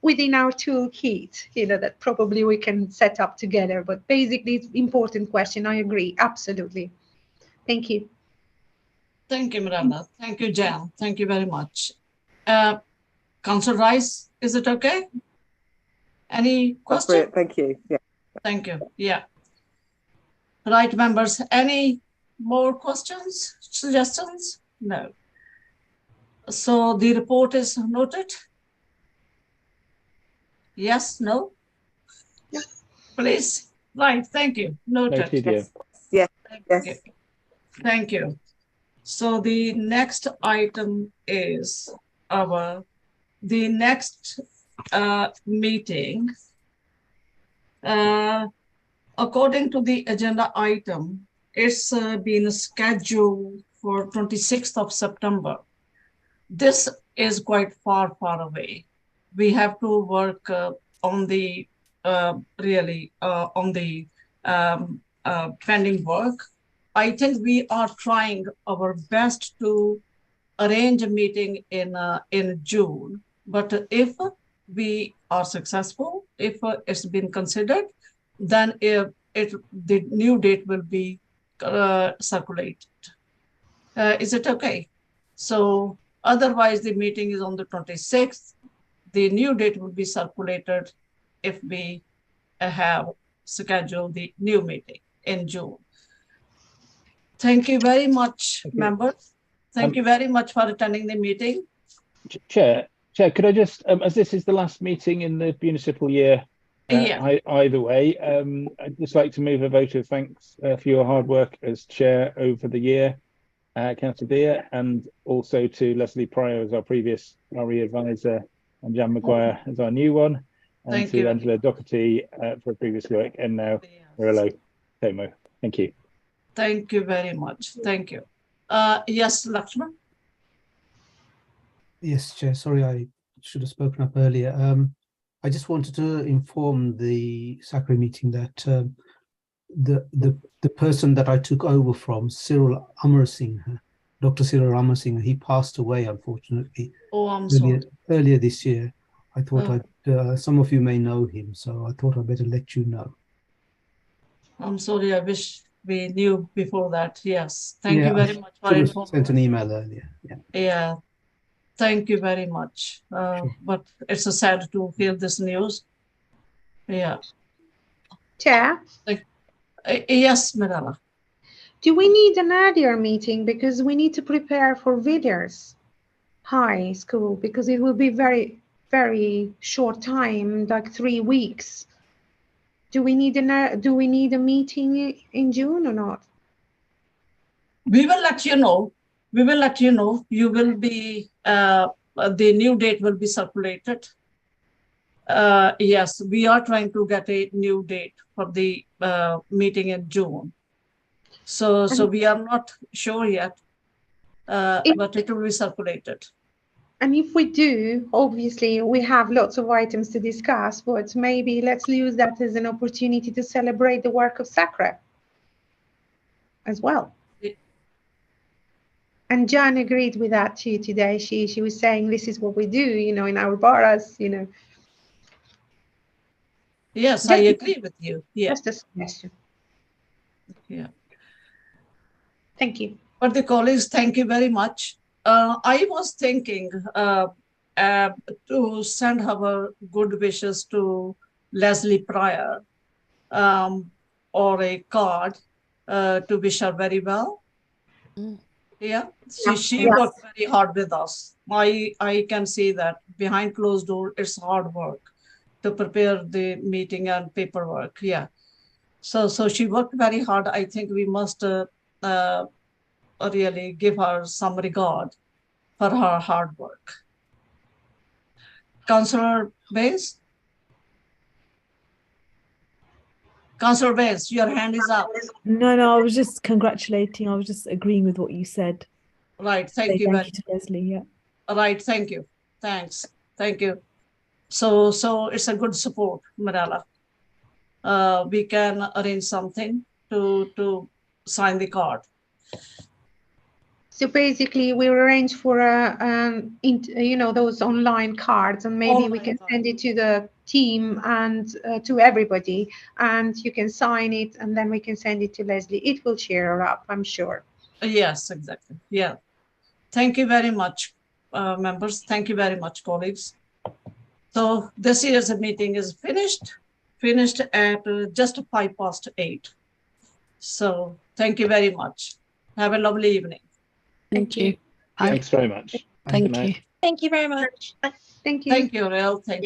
within our toolkit, you know, that probably we can set up together. But basically, it's an important question. I agree. Absolutely. Thank you. Thank you, Miranda. Thank you, Jan. Thank you very much. Councillor Rice, is it okay? Any questions? Thank you. Yeah. Thank you. Yeah. Right, members, any more questions, suggestions? No. So the report is noted? Yes, no? Yeah. Please. Right, thank you. Noted. Noted, yeah. Thank you. Thank you. So the next item is the next meeting. According to the agenda item, it's been scheduled for 26th of September. This is quite far away. We have to work on the pending work. I think we are trying our best to arrange a meeting in June, but if we are successful, if it's been considered, then the new date will be circulated. Is it okay? So otherwise the meeting is on the 26th. The new date will be circulated if we have scheduled the new meeting in June. Thank you very much, members. Thank you very much for attending the meeting. Chair, could I just, as this is the last meeting in the municipal year, either way, I'd just like to move a vote of thanks for your hard work as chair over the year, Councillor Deere, and also to Leslie Pryor as our previous RE advisor and Jan Maguire as our new one. and Thank to you. Angela Doherty for her previous work, and now Morello Temo. Thank you. Thank you very much. Thank you. Yes, Lakshman. Yes, Chair. Sorry, I should have spoken up earlier. I just wanted to inform the SACRE meeting that the person that I took over from, Cyril Amarasinghe, Dr. Cyril Amarasinghe, he passed away, unfortunately. Oh, I'm sorry. Earlier this year. I thought some of you may know him, so I thought I'd better let you know. I'm sorry. I wish we knew before that. Yes. Thank you very much for I informing. sent an email earlier. Yeah. Yeah. Thank you very much. But it's a sad to hear this news. Yeah. Chair? Yes, Mirala. Do we need an earlier meeting because we need to prepare for Villiers High School, because it will be very, very short time, like 3 weeks. Do we need a meeting in June or not? We will let you know. We will let you know. You will be, the new date will be circulated. Yes, we are trying to get a new date for the meeting in June. So we are not sure yet, but it will be circulated. And if we do, obviously we have lots of items to discuss, but maybe let's use that as an opportunity to celebrate the work of SACRE as well. And Jan agreed with that too today. She was saying this is what we do, you know, in our boroughs, you know. Yes, I agree with you. Yeah. Just a suggestion. Yeah. Thank you. But the colleagues, thank you very much. I was thinking to send our good wishes to Leslie Pryor or a card to wish her very well. Yeah, she worked very hard with us. I can see that behind closed door, it's hard work to prepare the meeting and paperwork. Yeah, so she worked very hard. I think we must really give her some regard for her hard work. Councillor Baines? Councillor Baines, your hand is up. No, I was just congratulating. I was just agreeing with what you said. Right, thank you. Thank you to Leslie, yeah. Right, thank you. Thanks, thank you. So it's a good support, Mirala. We can arrange something to sign the card. So basically, we arrange for you know, those online cards, and maybe we can send it to the team and to everybody, and you can sign it, and then we can send it to Leslie. It will cheer her up, I'm sure. Yes, exactly. Yeah. Thank you very much, members. Thank you very much, colleagues. So this year's meeting is finished at just 8:05. So thank you very much. Have a lovely evening. Thank you. Thanks very much. Thank you. Thank you very much. Thank you. Thank you, Rael. Thank you.